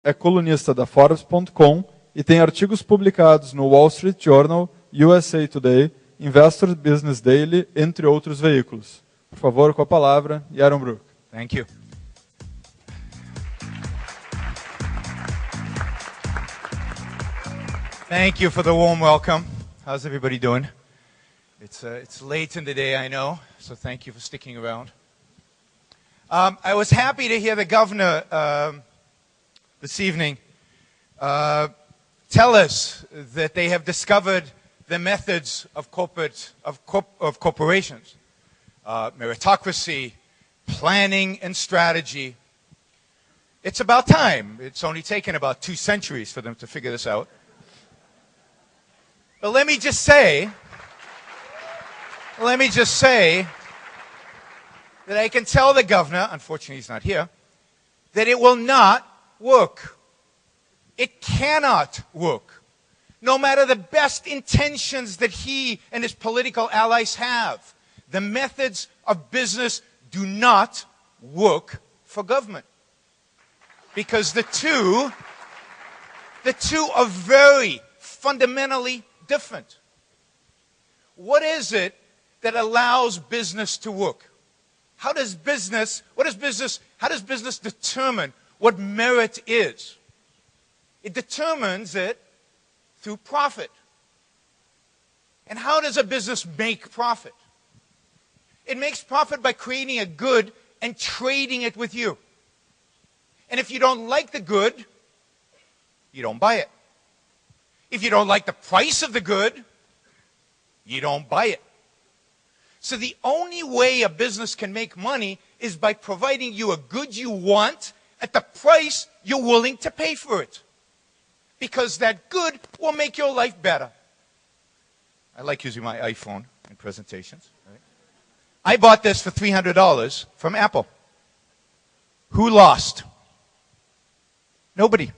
É colunista da Forbes.com e tem artigos publicados no Wall Street Journal, USA Today, Investor Business Daily, entre outros veículos. Por favor, com a palavra, Yaron Brook. Thank you. Thank you for the warm welcome. How's everybody doing? It's late in the day, I know, so thank you for sticking around. I was happy to hear the governor this evening tell us that they have discovered the methods of corporations, meritocracy, planning, and strategy. It's about time. It's only taken about 2 centuries for them to figure this out. But let me just say that I can tell the governor, unfortunately he's not here, that it will not work. It cannot work. No matter the best intentions that he and his political allies have, the methods of business do not work for government. Because the two are very fundamentally different. What is it that allows business to work? How does business determine what merit is? It determines it through profit. And how does a business make profit? It makes profit by creating a good and trading it with you. And if you don't like the good, you don't buy it. If you don't like the price of the good, you don't buy it. So the only way a business can make money is by providing you a good you want at the price you're willing to pay for it. Because that good will make your life better. I like using my iPhone in presentations. Right? I bought this for $300 from Apple. Who lost? Nobody.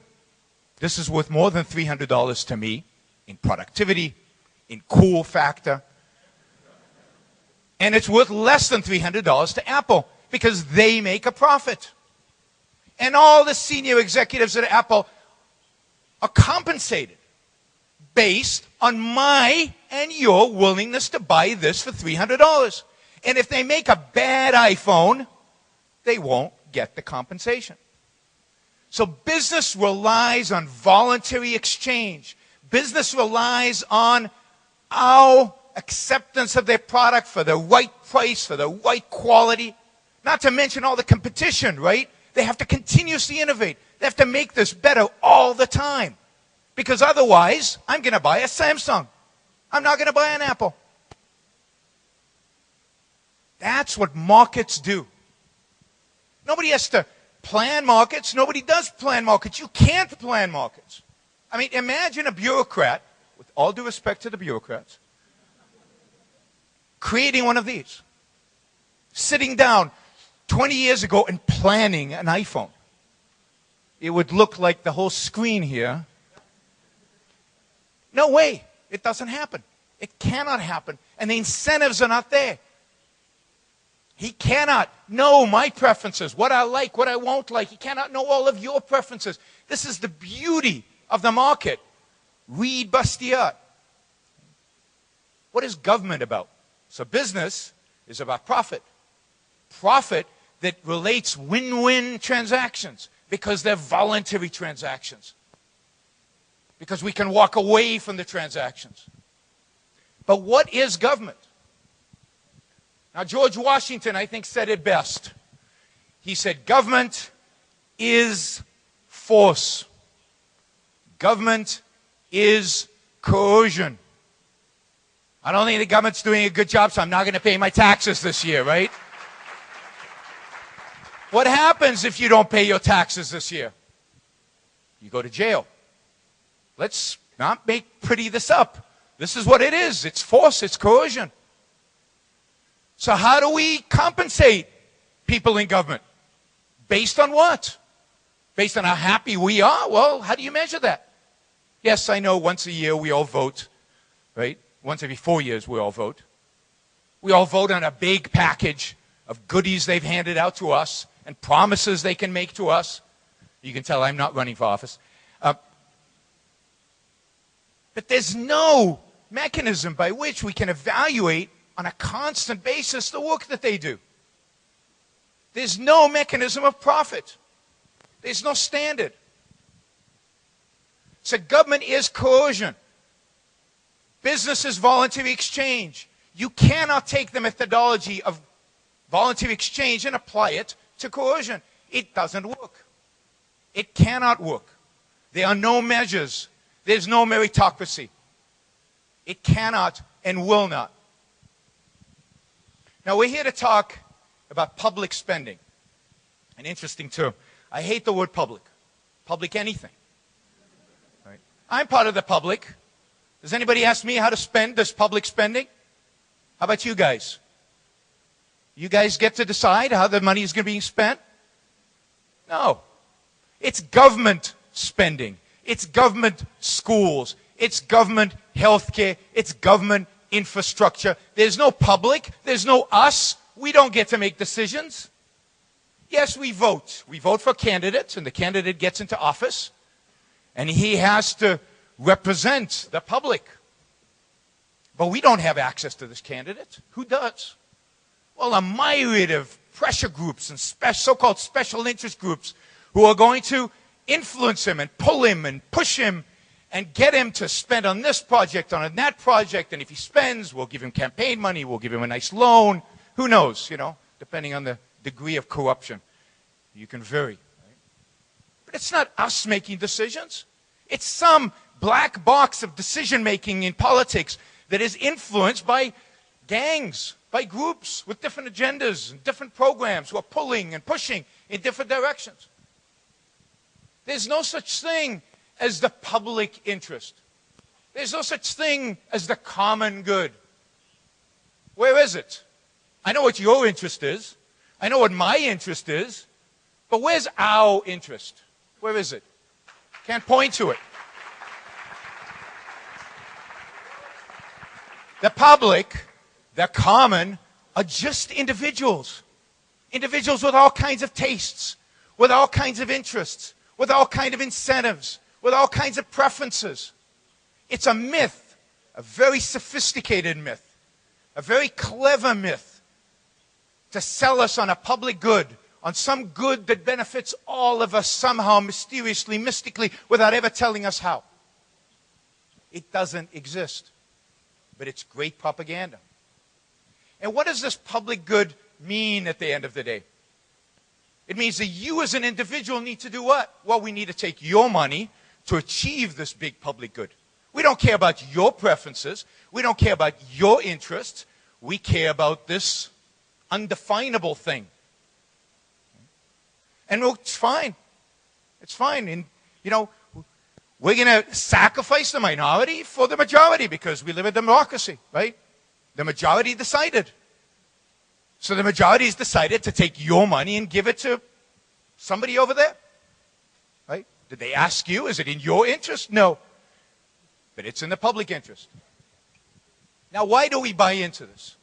This is worth more than $300 to me in productivity, in cool factor. And it's worth less than $300 to Apple because they make a profit. And all the senior executives at Apple are compensated based on my and your willingness to buy this for $300. And if they make a bad iPhone, they won't get the compensation. So business relies on voluntary exchange. Business relies on our acceptance of their product for the right price, for the right quality. Not to mention all the competition, right? They have to continuously innovate. They have to make this better all the time. Because otherwise, I'm going to buy a Samsung. I'm not going to buy an Apple. That's what markets do. Nobody has to plan markets. Nobody does plan markets. You can't plan markets. I mean, imagine a bureaucrat, with all due respect to the bureaucrats, creating one of these, sitting down 20 years ago and planning an iPhone. It would look like the whole screen here. No way. It doesn't happen. It cannot happen. And the incentives are not there. He cannot know my preferences, what I like, what I won't like. He cannot know all of your preferences. This is the beauty of the market. Read Bastiat. What is government about? So business is about profit. Profit that relates win-win transactions because they're voluntary transactions. Because we can walk away from the transactions. But what is government? Now, George Washington, I think, said it best. He said, government is force. Government is coercion. I don't think the government's doing a good job, so I'm not going to pay my taxes this year, right? What happens if you don't pay your taxes this year? You go to jail. Let's not make pretty this up. This is what it is. It's force. It's coercion. So how do we compensate people in government? Based on what? Based on how happy we are? Well, how do you measure that? Yes, I know once a year we all vote, right? Once every 4 years we all vote. We all vote on a big package of goodies they've handed out to us and promises they can make to us. You can tell I'm not running for office. But there's no mechanism by which we can evaluate on a constant basis the work that they do. There's no mechanism of profit. There's no standard. So government is coercion. Business is voluntary exchange. You cannot take the methodology of voluntary exchange and apply it to coercion. It doesn't work. It cannot work. There are no measures. There's no meritocracy. It cannot and will not. Now we're here to talk about public spending. An interesting term. I hate the word public. Public anything. Right? I'm part of the public. Does anybody ask me how to spend this public spending? How about you guys? You guys get to decide how the money is going to be spent? No. It's government spending. It's government schools. It's government healthcare. It's government infrastructure. There's no public. There's no us. We don't get to make decisions. Yes, we vote. We vote for candidates, and the candidate gets into office, and he has to represent the public. But we don't have access to this candidate. Who does? Well, a myriad of pressure groups and so-called special interest groups who are going to influence him and pull him and push him and get him to spend on this project, on that project, and if he spends, we'll give him campaign money, we'll give him a nice loan. Who knows, depending on the degree of corruption. You can vary. Right? But it's not us making decisions. It's some black box of decision-making in politics that is influenced by gangs, by groups with different agendas and different programs who are pulling and pushing in different directions. There's no such thing as the public interest. There's no such thing as the common good. Where is it? I know what your interest is. I know what my interest is. But where's our interest? Where is it? Can't point to it. The public, the common, are just individuals. Individuals with all kinds of tastes, with all kinds of interests, with all kinds of incentives, with all kinds of preferences. It's a myth, a very sophisticated myth, a very clever myth to sell us on a public good, on some good that benefits all of us somehow, mysteriously, mystically, without ever telling us how. It doesn't exist, but it's great propaganda. And what does this public good mean at the end of the day? It means that you as an individual need to do what? Well, we need to take your money to achieve this big public good. We don't care about your preferences. We don't care about your interests. We care about this undefinable thing. And it's fine. It's fine. And, we're going to sacrifice the minority for the majority because we live in democracy, right? The majority decided. So the majority has decided to take your money and give it to somebody over there, right? Did they ask you? Is it in your interest? No. But it's in the public interest. Now, why do we buy into this?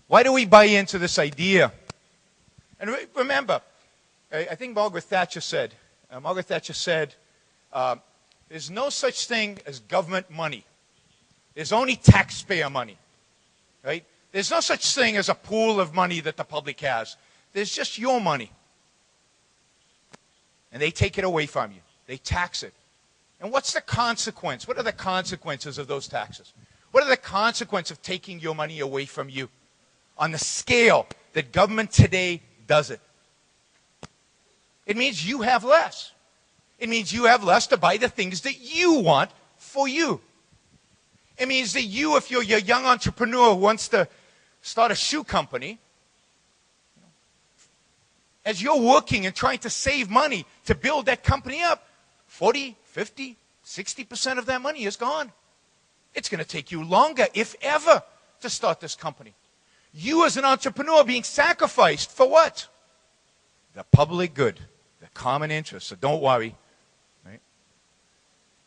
Why do we buy into this idea? And remember, I think Margaret Thatcher said, there's no such thing as government money. There's only taxpayer money, right? There's no such thing as a pool of money that the public has. There's just your money. And they take it away from you. They tax it. And what's the consequence? What are the consequences of those taxes? What are the consequences of taking your money away from you on the scale that government today does it? It means you have less. It means you have less to buy the things that you want for you. It means that you, if you're a young entrepreneur who wants to start a shoe company, as you're working and trying to save money to build that company up, 40, 50, 60% of that money is gone. It's going to take you longer, if ever, to start this company. You as an entrepreneur being sacrificed for what? The public good, the common interest. So don't worry. Right?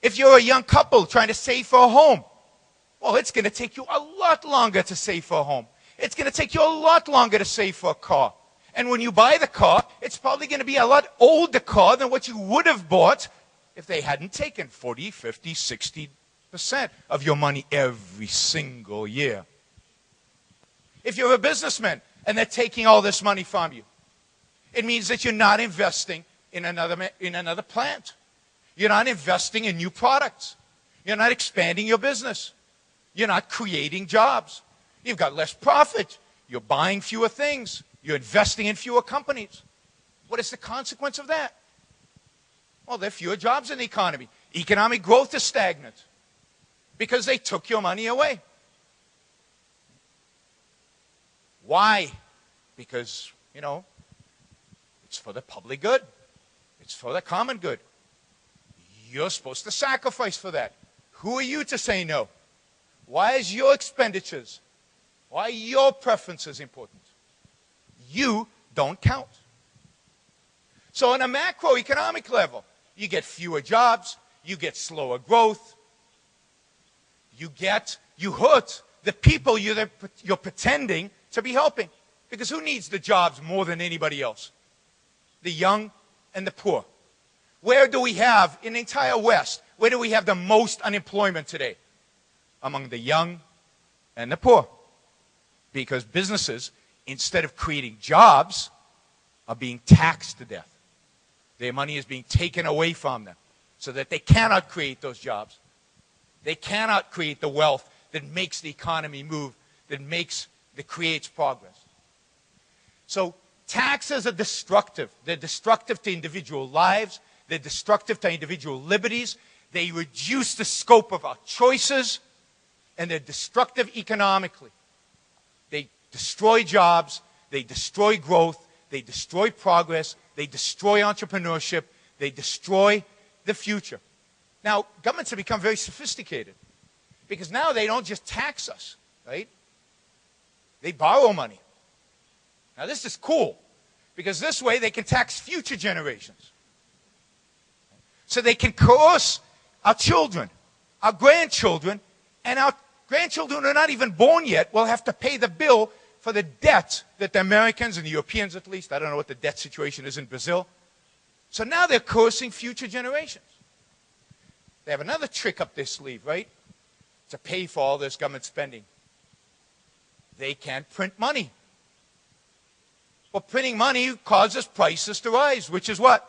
If you're a young couple trying to save for a home, well, it's going to take you a lot longer to save for a home. It's going to take you a lot longer to save for a car. And when you buy the car, it's probably going to be a lot older car than what you would have bought if they hadn't taken 40, 50, 60% of your money every single year. If you're a businessman and they're taking all this money from you, it means that you're not investing in another plant. You're not investing in new products. You're not expanding your business. You're not creating jobs. You've got less profit. You're buying fewer things. You're investing in fewer companies. What is the consequence of that? Well, there are fewer jobs in the economy. Economic growth is stagnant because they took your money away. Why? Because, it's for the public good. It's for the common good. You're supposed to sacrifice for that. Who are you to say no? Why is your expenditures, why are your preferences important? You don't count. So on a macroeconomic level, you get fewer jobs, you get slower growth, you hurt the people you're pretending to be helping. Because who needs the jobs more than anybody else? The young and the poor. Where do we have, in the entire West, where do we have the most unemployment today? Among the young and the poor. Because businesses, instead of creating jobs, are being taxed to death. Their money is being taken away from them so that they cannot create those jobs. They cannot create the wealth that makes the economy move, that creates progress. So taxes are destructive. They're destructive to individual lives. They're destructive to individual liberties. They reduce the scope of our choices, and they're destructive economically. They destroy jobs. They destroy growth. They destroy progress. They destroy entrepreneurship. They destroy the future. Now, governments have become very sophisticated because now they don't just tax us, right? They borrow money. Now, this is cool because this way they can tax future generations. So they can coerce our children, our grandchildren, and our grandchildren who are not even born yet will have to pay the bill for the debt that the Americans and the Europeans, at least, I don't know what the debt situation is in Brazil. So now they're coercing future generations. They have another trick up their sleeve, right? To pay for all this government spending. They can't print money. Well, printing money causes prices to rise, which is what?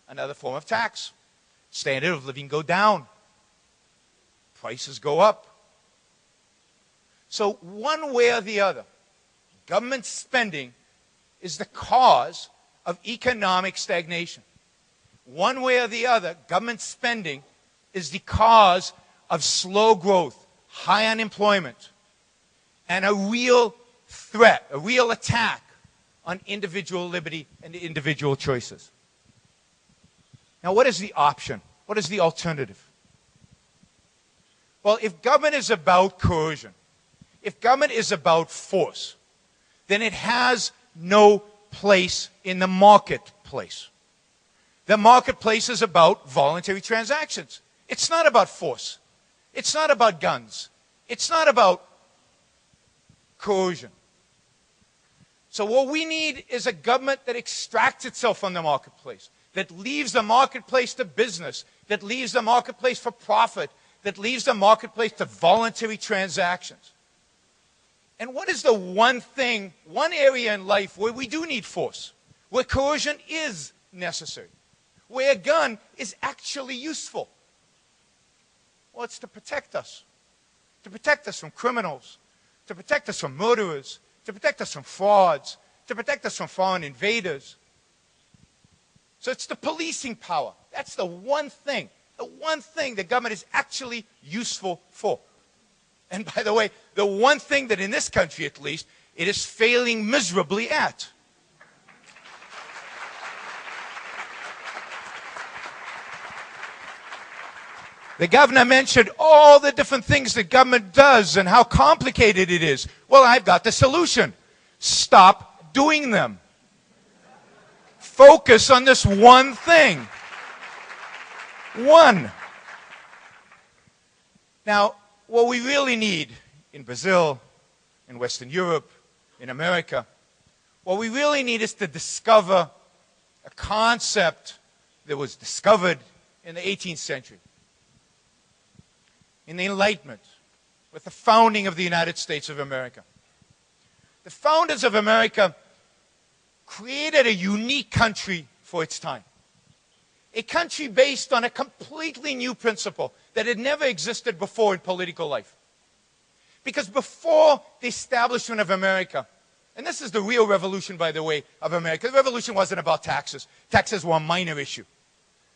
Another form of tax. Standard of living go down. Prices go up. So one way or the other, government spending is the cause of economic stagnation. One way or the other, government spending is the cause of slow growth, high unemployment, and a real threat, a real attack on individual liberty and individual choices. Now, what is the option? What is the alternative? Well, if government is about coercion, if government is about force, then it has no place in the marketplace. The marketplace is about voluntary transactions. It's not about force. It's not about guns. It's not about coercion. So what we need is a government that extracts itself from the marketplace, that leaves the marketplace to business, that leaves the marketplace for profit, that leaves the marketplace to voluntary transactions. And what is the one thing, one area in life where we do need force, where coercion is necessary, where a gun is actually useful? Well, it's to protect us from criminals, to protect us from murderers, to protect us from frauds, to protect us from foreign invaders. So it's the policing power. That's the one thing the government is actually useful for. And by the way, the one thing that in this country at least, it is failing miserably at. The governor mentioned all the different things that government does and how complicated it is. Well, I've got the solution. Stop doing them. Focus on this one thing. One. Now, what we really need in Brazil, in Western Europe, in America, What we really need is to discover a concept that was discovered in the 18th century, in the Enlightenment, with the founding of the United States of America. The founders of America created a unique country for its time. A country based on a completely new principle that had never existed before in political life. Because before the establishment of America, and this is the real revolution, by the way, of America. The revolution wasn't about taxes. Taxes were a minor issue.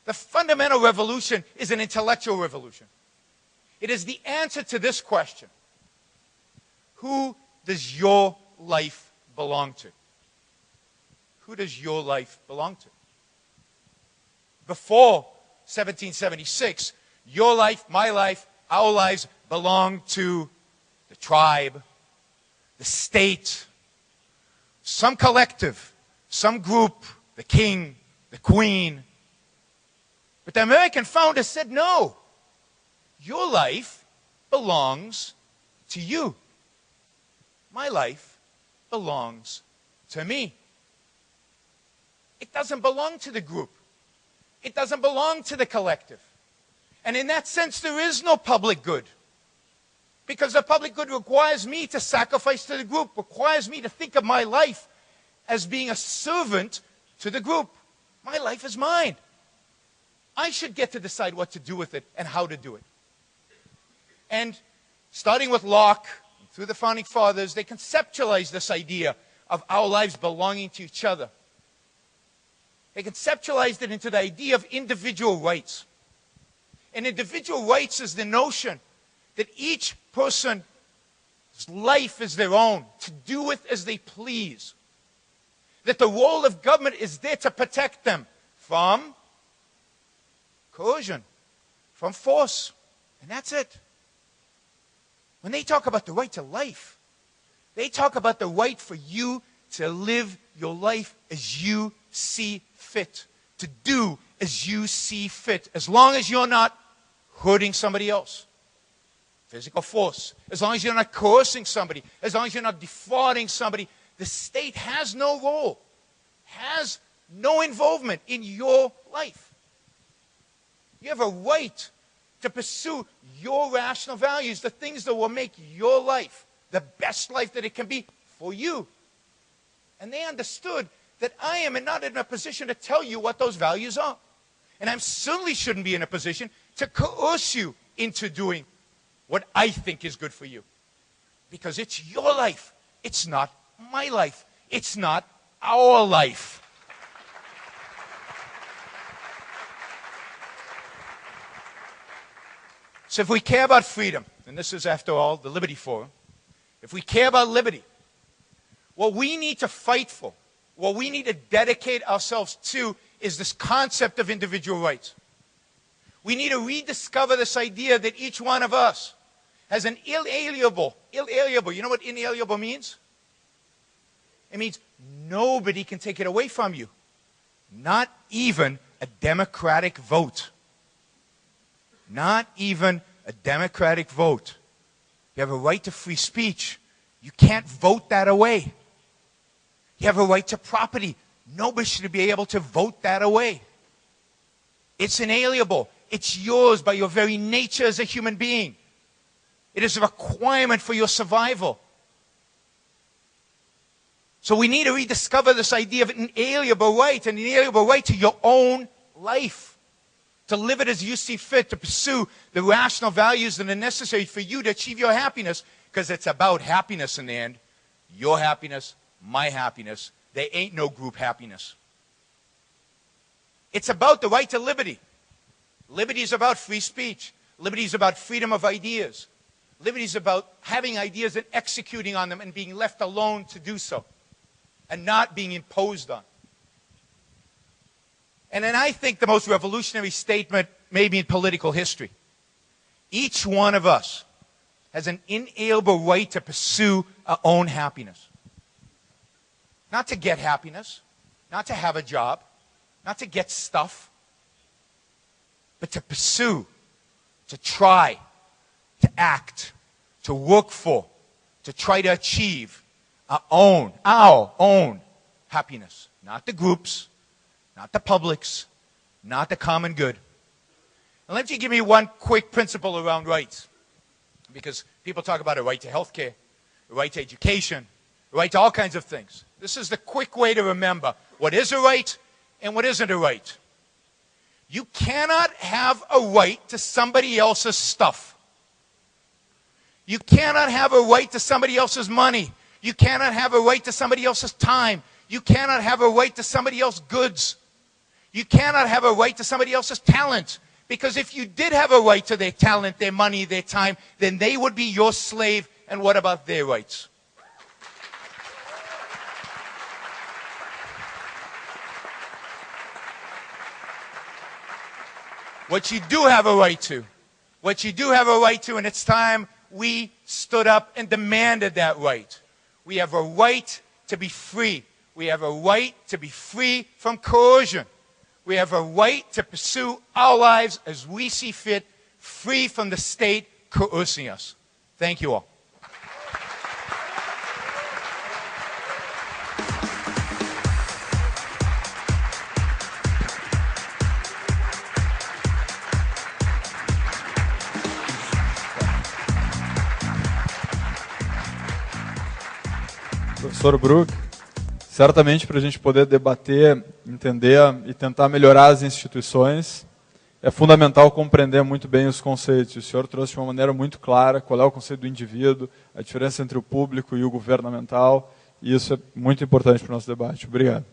The fundamental revolution is an intellectual revolution. It is the answer to this question: who does your life belong to? Who does your life belong to? Before 1776, your life, my life, our lives belonged to the tribe, the state, some collective, some group, the king, the queen. But the American founders said, no, your life belongs to you. My life belongs to me. It doesn't belong to the group. It doesn't belong to the collective. And in that sense, there is no public good. Because the public good requires me to sacrifice to the group, requires me to think of my life as being a servant to the group. My life is mine. I should get to decide what to do with it and how to do it. And starting with Locke, through the Founding Fathers, they conceptualized this idea of our lives belonging to each other. They conceptualized it into the idea of individual rights. And individual rights is the notion that each person's life is their own, to do with as they please. That the role of government is there to protect them from coercion, from force. And that's it. When they talk about the right to life, they talk about the right for you to live your life as you see fit, to do as you see fit, as long as you're not hurting somebody else. Physical force. As long as you're not coercing somebody, as long as you're not defrauding somebody, the state has no role, has no involvement in your life. You have a right to pursue your rational values, the things that will make your life the best life that it can be for you. And they understood that I am not in a position to tell you what those values are. And I certainly shouldn't be in a position to coerce you into doing what I think is good for you. Because it's your life. It's not my life. It's not our life. So if we care about freedom, and this is, after all, the Liberty Forum, if we care about liberty, what we need to fight for, what we need to dedicate ourselves to, is this concept of individual rights. We need to rediscover this idea that each one of us has an inalienable, you know what inalienable means? It means nobody can take it away from you. Not even a democratic vote. Not even a democratic vote. You have a right to free speech. You can't vote that away. You have a right to property. Nobody should be able to vote that away. It's inalienable. It's yours by your very nature as a human being. It is a requirement for your survival. So we need to rediscover this idea of an inalienable right, an inalienable right to your own life. To live it as you see fit, to pursue the rational values that are necessary for you to achieve your happiness, because it's about happiness in the end. Your happiness, my happiness. There ain't no group happiness. It's about the right to liberty. Liberty is about free speech. Liberty is about freedom of ideas. Liberty is about having ideas and executing on them and being left alone to do so, and not being imposed on. And then I think the most revolutionary statement maybe in political history. Each one of us has an inalienable right to pursue our own happiness. Not to get happiness, not to have a job, not to get stuff, but to pursue, to try, to act, to work for, to try to achieve our own happiness. Not the groups, not the publics, not the common good. And let me give you one quick principle around rights. Because people talk about a right to health care, a right to education, a right to all kinds of things. This is the quick way to remember what is a right and what isn't a right. You cannot have a right to somebody else's stuff. You cannot have a right to somebody else's money. You cannot have a right to somebody else's time. You cannot have a right to somebody else's goods. You cannot have a right to somebody else's talent. Because if you did have a right to their talent, their money, their time, then they would be your slave. And what about their rights? What you do have a right to, and it's time we stood up and demanded that right. We have a right to be free. We have a right to be free from coercion. We have a right to pursue our lives as we see fit, free from the state coercing us. Thank you all. Professor Brook, certamente para a gente poder debater, entender e tentar melhorar as instituições, é fundamental compreender muito bem os conceitos. O senhor trouxe de uma maneira muito clara qual é o conceito do indivíduo, a diferença entre o público e o governamental, e isso é muito importante para o nosso debate. Obrigado.